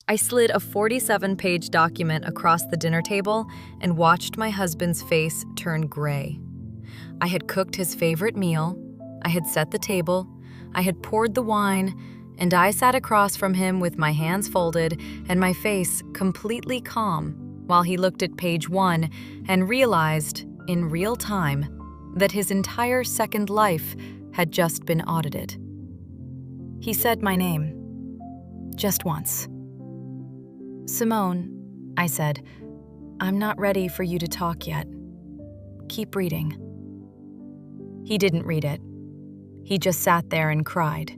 I slid a 47-page document across the dinner table and watched my husband's face turn gray. I had cooked his favorite meal, I had set the table, I had poured the wine, and I sat across from him with my hands folded and my face completely calm while he looked at page 1 and realized, in real time, that his entire second life had just been audited. He said my name. Just once. "Simone," I said, "I'm not ready for you to talk yet. Keep reading." He didn't read it. He just sat there and cried.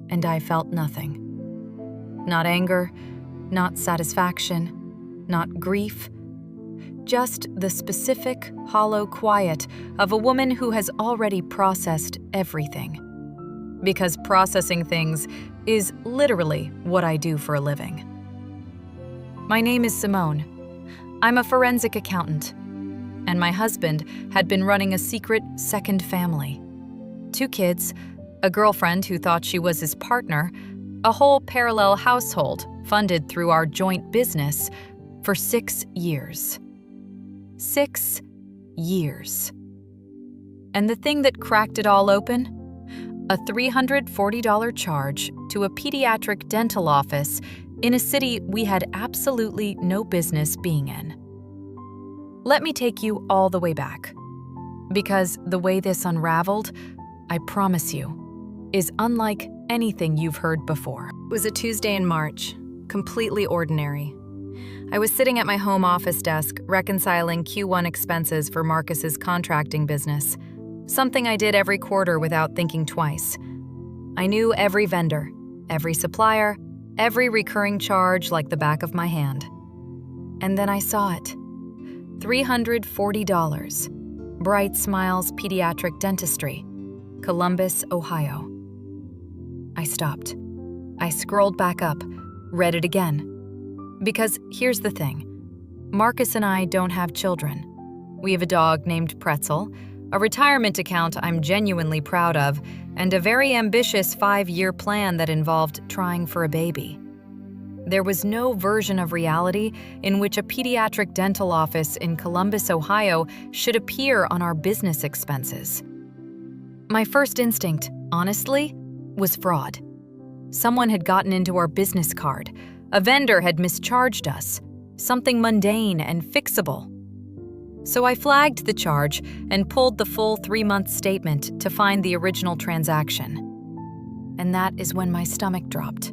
And I felt nothing. Not anger, not satisfaction, not grief. Just the specific, hollow quiet of a woman who has already processed everything. Because processing things is literally what I do for a living. My name is Simone. I'm a forensic accountant. And my husband had been running a secret second family. 2 kids, a girlfriend who thought she was his partner, a whole parallel household funded through our joint business for 6 years. 6 years. And the thing that cracked it all open? A $340 charge to a pediatric dental office in a city we had absolutely no business being in. Let me take you all the way back, because the way this unraveled, I promise you, is unlike anything you've heard before. It was a Tuesday in March, completely ordinary. I was sitting at my home office desk reconciling Q1 expenses for Marcus's contracting business, something I did every quarter without thinking twice. I knew every vendor, every supplier, every recurring charge like the back of my hand. And then I saw it. $340. Bright Smiles Pediatric Dentistry, Columbus, Ohio. I stopped. I scrolled back up, read it again. Because here's the thing. Marcus and I don't have children. We have a dog named Pretzel, a retirement account I'm genuinely proud of, and a very ambitious 5-year plan that involved trying for a baby. There was no version of reality in which a pediatric dental office in Columbus, Ohio should appear on our business expenses. My first instinct, honestly, was fraud. Someone had gotten into our business card. A vendor had mischarged us, something mundane and fixable. So I flagged the charge and pulled the full 3-month statement to find the original transaction. And that is when my stomach dropped.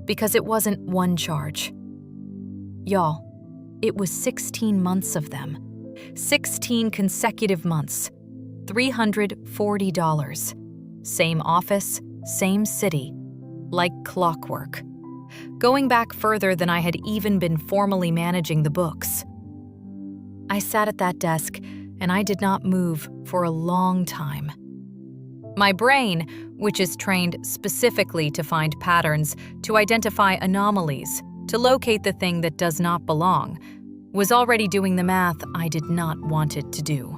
Because it wasn't one charge. Y'all, it was 16 months of them. 16 consecutive months. $340. Same office, same city. Like clockwork. Going back further than I had even been formally managing the books. I sat at that desk, and I did not move for a long time. My brain, which is trained specifically to find patterns, to identify anomalies, to locate the thing that does not belong, was already doing the math I did not want it to do.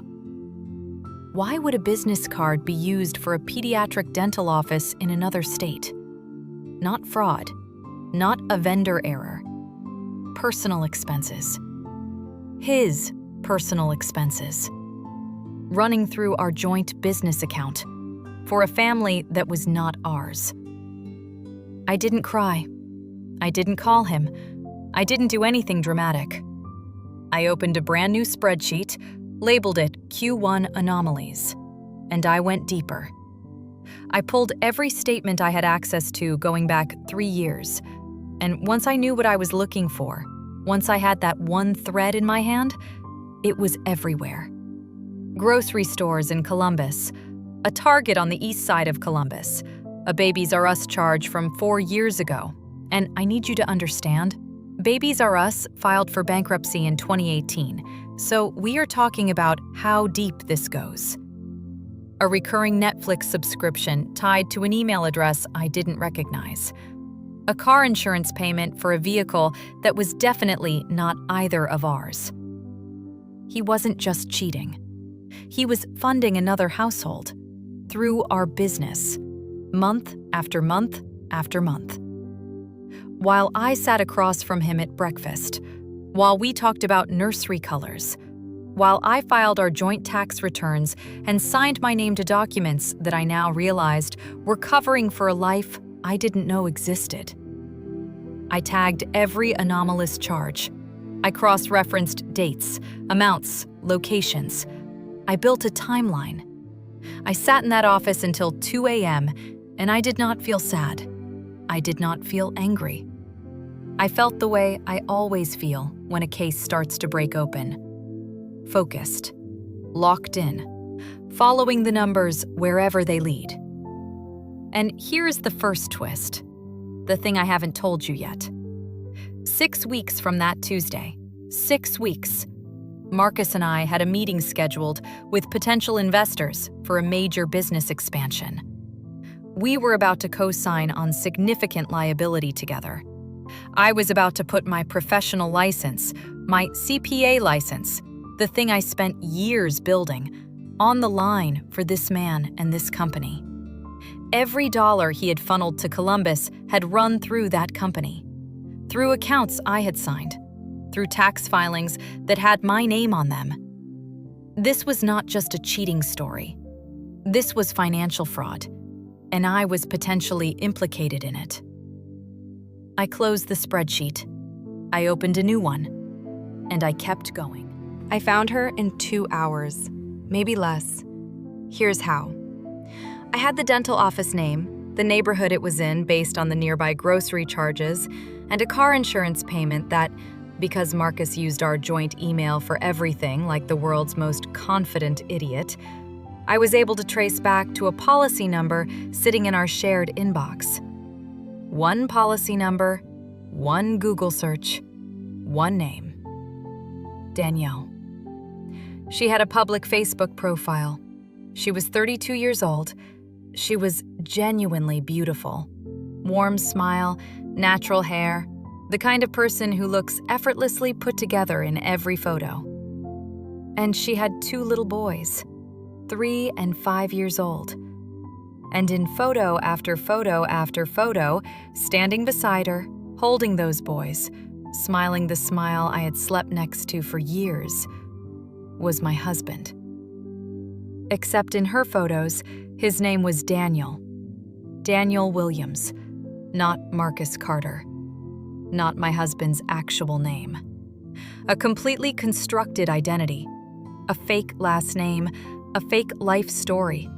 Why would a business card be used for a pediatric dental office in another state? Not fraud, not a vendor error. Personal expenses. His personal expenses. Running through our joint business account. For a family that was not ours. I didn't cry. I didn't call him. I didn't do anything dramatic. I opened a brand new spreadsheet, labeled it Q1 Anomalies, and I went deeper. I pulled every statement I had access to going back 3 years, and once I knew what I was looking for, once I had that one thread in my hand, it was everywhere. Grocery stores in Columbus, a Target on the east side of Columbus, a Babies R Us charge from 4 years ago. And I need you to understand, Babies R Us filed for bankruptcy in 2018, so we are talking about how deep this goes. A recurring Netflix subscription tied to an email address I didn't recognize. A car insurance payment for a vehicle that was definitely not either of ours. He wasn't just cheating. He was funding another household. Through our business, month after month after month. while I sat across from him at breakfast, while we talked about nursery colors, while I filed our joint tax returns and signed my name to documents that I now realized were covering for a life I didn't know existed. I tagged every anomalous charge. I cross-referenced dates, amounts, locations. I built a timeline. I sat in that office until 2 a.m., and I did not feel sad. I did not feel angry. I felt the way I always feel when a case starts to break open. Focused, locked in, following the numbers wherever they lead. And here's the first twist, the thing I haven't told you yet. 6 weeks from that Tuesday, 6 weeks, Marcus and I had a meeting scheduled with potential investors for a major business expansion. We were about to co-sign on significant liability together. I was about to put my professional license, my CPA license, the thing I spent years building, on the line for this man and this company. Every dollar he had funneled to Columbus had run through that company, through accounts I had signed, through tax filings that had my name on them. This was not just a cheating story. This was financial fraud, and I was potentially implicated in it. I closed the spreadsheet. I opened a new one, and I kept going. I found her in 2 hours, maybe less. Here's how. I had the dental office name, the neighborhood it was in based on the nearby grocery charges, and a car insurance payment that, because Marcus used our joint email for everything like the world's most confident idiot, I was able to trace back to a policy number sitting in our shared inbox. One policy number, one Google search, one name. Danielle. She had a public Facebook profile. She was 32 years old. She was genuinely beautiful. Warm smile, natural hair, the kind of person who looks effortlessly put together in every photo. And she had 2 little boys, 3 and 5 years old. And in photo after photo after photo, standing beside her, holding those boys, smiling the smile I had slept next to for years, was my husband. Except in her photos, his name was Daniel. Daniel Williams, not Marcus Carter. Not my husband's actual name. A completely constructed identity. A fake last name, a fake life story.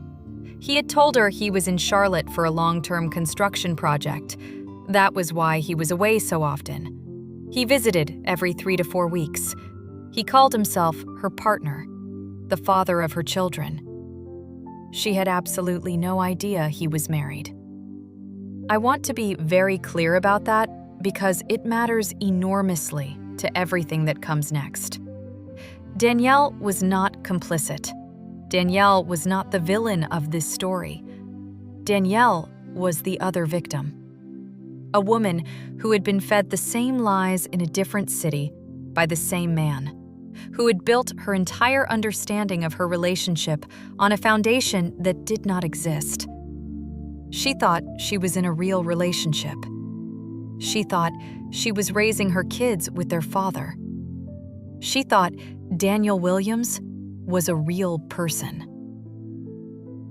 He had told her he was in Charlotte for a long-term construction project. That was why he was away so often. He visited every 3 to 4 weeks. He called himself her partner, the father of her children. She had absolutely no idea he was married. I want to be very clear about that because it matters enormously to everything that comes next. Danielle was not complicit. Danielle was not the villain of this story. Danielle was the other victim. A woman who had been fed the same lies in a different city by the same man, who had built her entire understanding of her relationship on a foundation that did not exist. She thought she was in a real relationship. She thought she was raising her kids with their father. She thought Daniel Williams was a real person.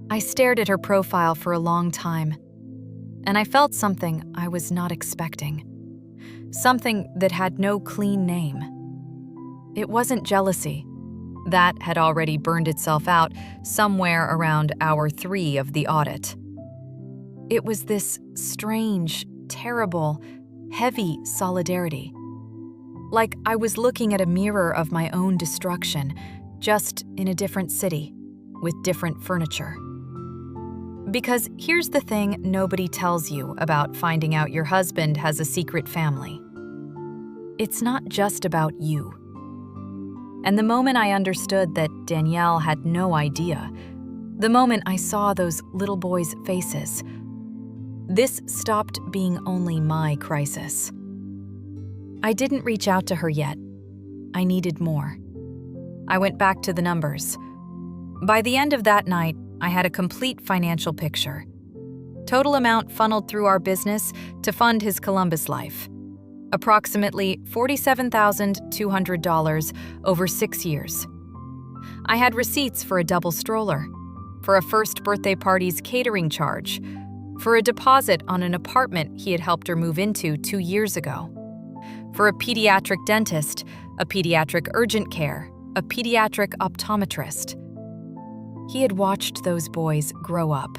I stared at her profile for a long time, and I felt something I was not expecting. Something that had no clean name. It wasn't jealousy. That had already burned itself out somewhere around hour 3 of the audit. It was this strange, terrible, heavy solidarity. Like I was looking at a mirror of my own destruction, just in a different city, with different furniture. Because here's the thing nobody tells you about finding out your husband has a secret family. It's not just about you. And the moment I understood that Danielle had no idea, the moment I saw those little boys' faces, this stopped being only my crisis. I didn't reach out to her yet. I needed more. I went back to the numbers. By the end of that night, I had a complete financial picture. Total amount funneled through our business to fund his Columbus life. Approximately $47,200 over 6 years. I had receipts for a double stroller, for a first birthday party's catering charge, for a deposit on an apartment he had helped her move into 2 years ago, for a pediatric dentist, a pediatric urgent care, a pediatric optometrist. He had watched those boys grow up.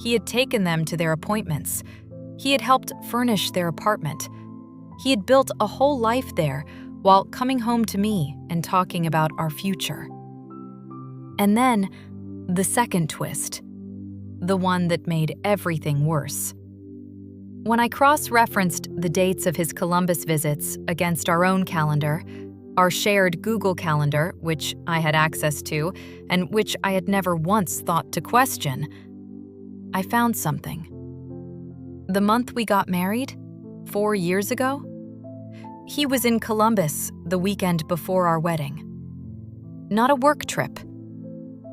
He had taken them to their appointments. He had helped furnish their apartment. He had built a whole life there while coming home to me and talking about our future. And then, the second twist, the one that made everything worse. When I cross-referenced the dates of his Columbus visits against our own calendar, our shared Google Calendar, which I had access to and which I had never once thought to question, I found something. The month we got married, 4 years ago, he was in Columbus the weekend before our wedding. Not a work trip.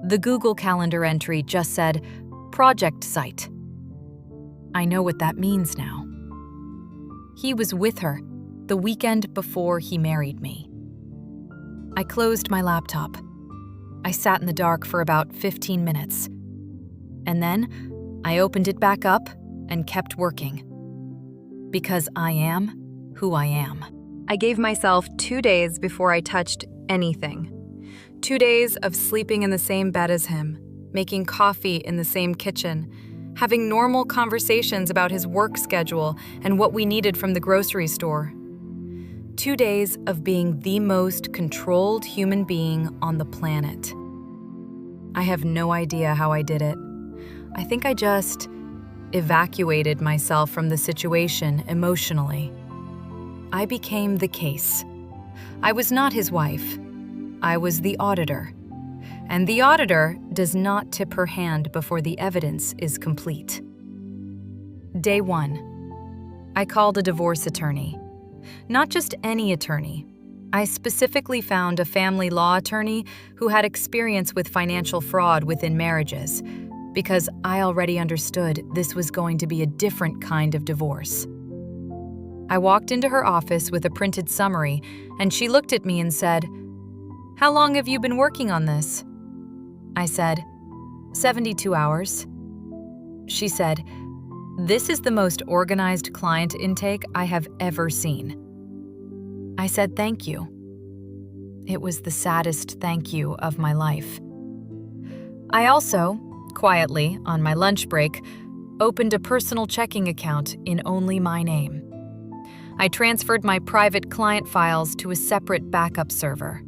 The Google Calendar entry just said, project site. I know what that means now. He was with her the weekend before he married me. I closed my laptop. I sat in the dark for about 15 minutes. And then I opened it back up and kept working. Because I am who I am. I gave myself 2 days before I touched anything. 2 days of sleeping in the same bed as him, making coffee in the same kitchen, having normal conversations about his work schedule and what we needed from the grocery store. 2 days of being the most controlled human being on the planet. I have no idea how I did it. I think I just evacuated myself from the situation emotionally. I became the case. I was not his wife. I was the auditor. And the auditor does not tip her hand before the evidence is complete. Day 1. I called a divorce attorney. Not just any attorney. I specifically found a family law attorney who had experience with financial fraud within marriages, because I already understood this was going to be a different kind of divorce. I walked into her office with a printed summary, and she looked at me and said, "How long have you been working on this?" I said, 72 hours. She said, "This is the most organized client intake I have ever seen." I said, "Thank you." It was the saddest thank you of my life. I also, quietly, on my lunch break, opened a personal checking account in only my name. I transferred my private client files to a separate backup server.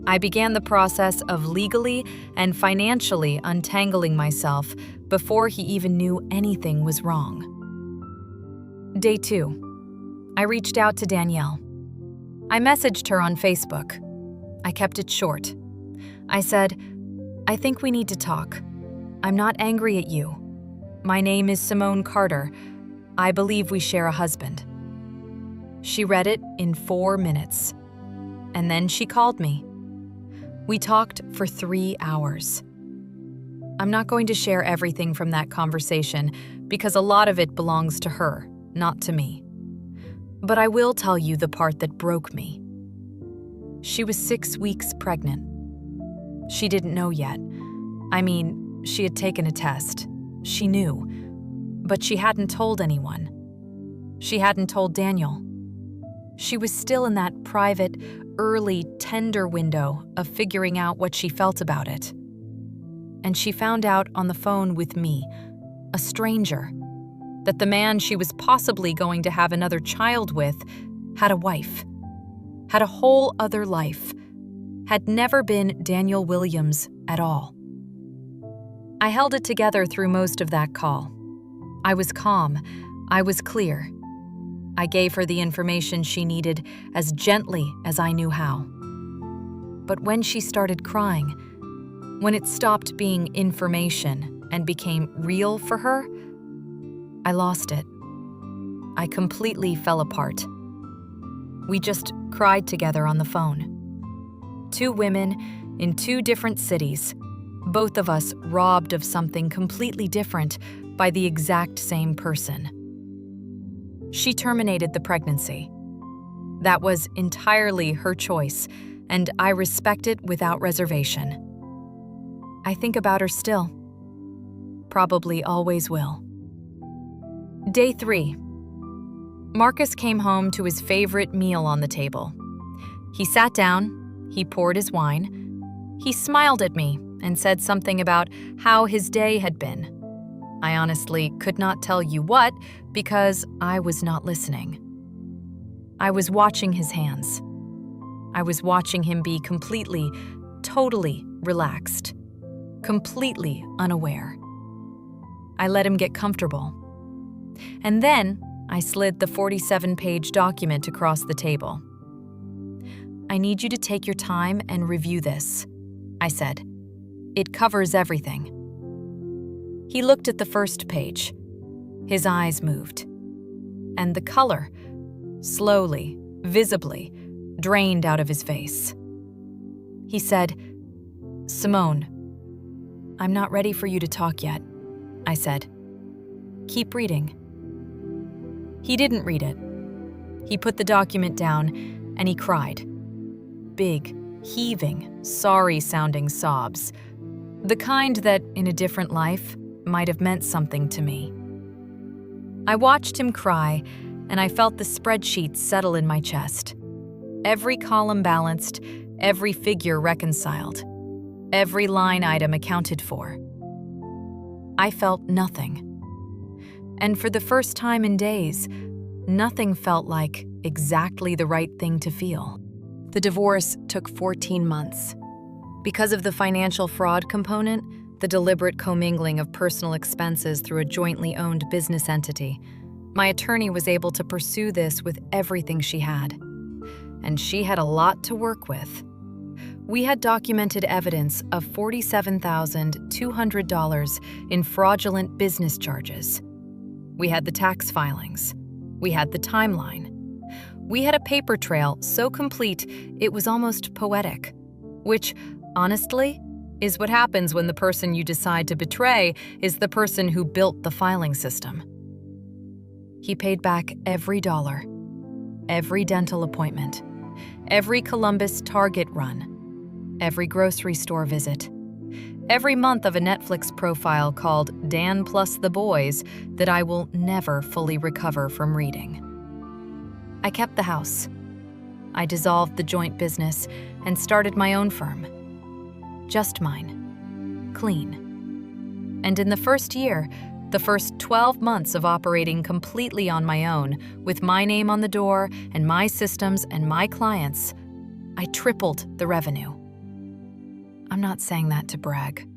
I began the process of legally and financially untangling myself before he even knew anything was wrong. Day 2. I reached out to Danielle. I messaged her on Facebook. I kept it short. I said, "I think we need to talk. I'm not angry at you. My name is Simone Carter. I believe we share a husband." She read it in 4 minutes. And then she called me. We talked for 3 hours. I'm not going to share everything from that conversation because a lot of it belongs to her, not to me. But I will tell you the part that broke me. She was 6 weeks pregnant. She didn't know yet. I mean, she had taken a test. She knew. But she hadn't told anyone. She hadn't told Daniel. She was still in that private, early, tender window of figuring out what she felt about it. And she found out on the phone with me, a stranger, that the man she was possibly going to have another child with had a wife, had a whole other life, had never been Daniel Williams at all. I held it together through most of that call. I was calm. I was clear. I gave her the information she needed as gently as I knew how. But when she started crying, when it stopped being information and became real for her, I lost it. I completely fell apart. We just cried together on the phone. 2 women in 2 different cities, both of us robbed of something completely different, by the exact same person. She terminated the pregnancy. That was entirely her choice, and I respect it without reservation. I think about her still. Probably always will. Day 3. Marcus came home to his favorite meal on the table. He sat down, he poured his wine, he smiled at me and said something about how his day had been. I honestly could not tell you what because I was not listening. I was watching his hands. I was watching him be completely, totally relaxed, completely unaware. I let him get comfortable. And then I slid the 47-page document across the table. I need you to take your time and review this, I said. It covers everything. He looked at the first page. His eyes moved. And the color, slowly, visibly, drained out of his face. He said, "Simone, I'm not ready for you to talk yet," I said. "Keep reading." He didn't read it. He put the document down and he cried. Big, heaving, sorry-sounding sobs. The kind that, in a different life, might have meant something to me. I watched him cry, and I felt the spreadsheet settle in my chest. Every column balanced, every figure reconciled, every line item accounted for. I felt nothing. And for the first time in days, nothing felt like exactly the right thing to feel. The divorce took 14 months. Because of the financial fraud component, the deliberate commingling of personal expenses through a jointly owned business entity, my attorney was able to pursue this with everything she had. And she had a lot to work with. We had documented evidence of $47,200 in fraudulent business charges. We had the tax filings. We had the timeline. We had a paper trail so complete it was almost poetic, which, honestly, is what happens when the person you decide to betray is the person who built the filing system. He paid back every dollar, every dental appointment, every Columbus Target run, every grocery store visit, every month of a Netflix profile called Dan Plus the Boys that I will never fully recover from reading. I kept the house. I dissolved the joint business and started my own firm. Just mine. Clean. And in the first year, the first 12 months of operating completely on my own, with my name on the door and my systems and my clients, I tripled the revenue. I'm not saying that to brag.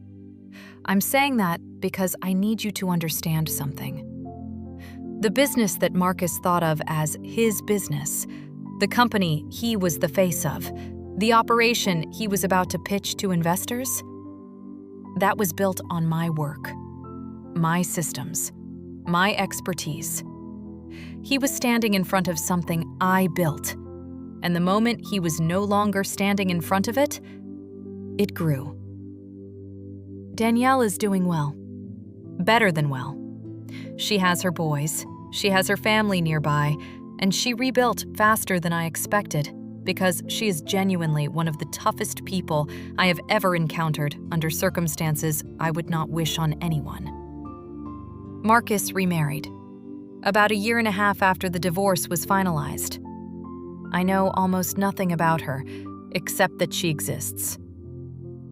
I'm saying that because I need you to understand something. The business that Marcus thought of as his business, the company he was the face of, the operation he was about to pitch to investors, that was built on my work, my systems, my expertise. He was standing in front of something I built, and the moment he was no longer standing in front of it, it grew. Danielle is doing well. Better than well. She has her boys, she has her family nearby, and she rebuilt faster than I expected because she is genuinely one of the toughest people I have ever encountered under circumstances I would not wish on anyone. Marcus remarried. About a year and a half after the divorce was finalized. I know almost nothing about her, except that she exists.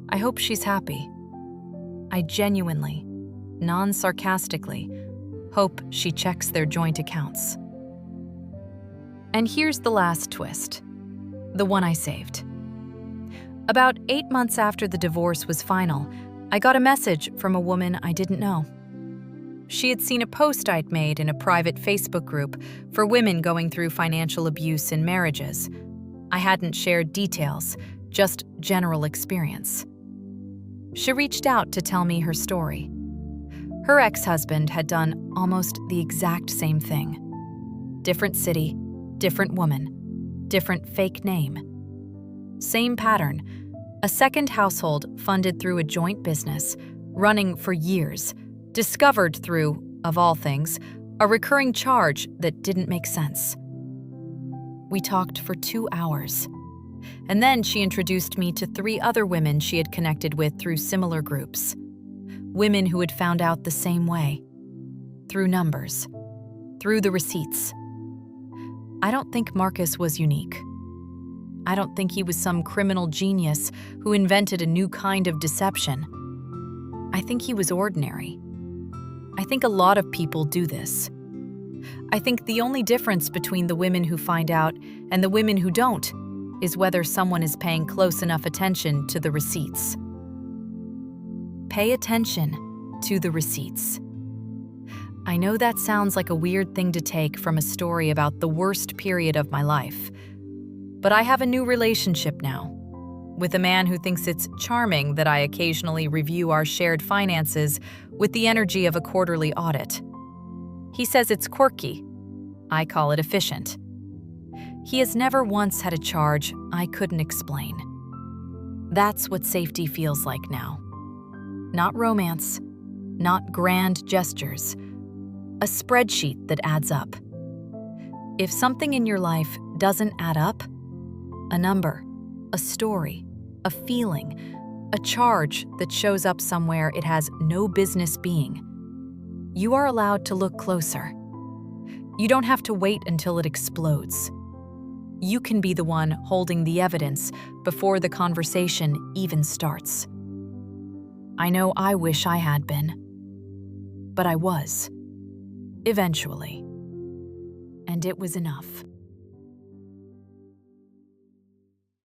I hope she's happy. I genuinely, non-sarcastically, hope she checks their joint accounts. And here's the last twist, the one I saved. About 8 months after the divorce was final, I got a message from a woman I didn't know. She had seen a post I'd made in a private Facebook group for women going through financial abuse in marriages. I hadn't shared details, just general experience. She reached out to tell me her story. Her ex-husband had done almost the exact same thing. Different city, different woman, different fake name. Same pattern, a second household funded through a joint business, running for years, discovered through, of all things, a recurring charge that didn't make sense. We talked for 2 hours. And then she introduced me to 3 other women she had connected with through similar groups. Women who had found out the same way. Through numbers. Through the receipts. I don't think Marcus was unique. I don't think he was some criminal genius who invented a new kind of deception. I think he was ordinary. I think a lot of people do this. I think the only difference between the women who find out and the women who don't is whether someone is paying close enough attention to the receipts. Pay attention to the receipts. I know that sounds like a weird thing to take from a story about the worst period of my life, but I have a new relationship now, with a man who thinks it's charming that I occasionally review our shared finances with the energy of a quarterly audit. He says it's quirky. I call it efficient. He has never once had a charge I couldn't explain. That's what safety feels like now. Not romance, not grand gestures. A spreadsheet that adds up. If something in your life doesn't add up, a number, a story, a feeling, a charge that shows up somewhere it has no business being, you are allowed to look closer. You don't have to wait until it explodes. You can be the one holding the evidence before the conversation even starts. I know I wish I had been, but I was. Eventually. And it was enough.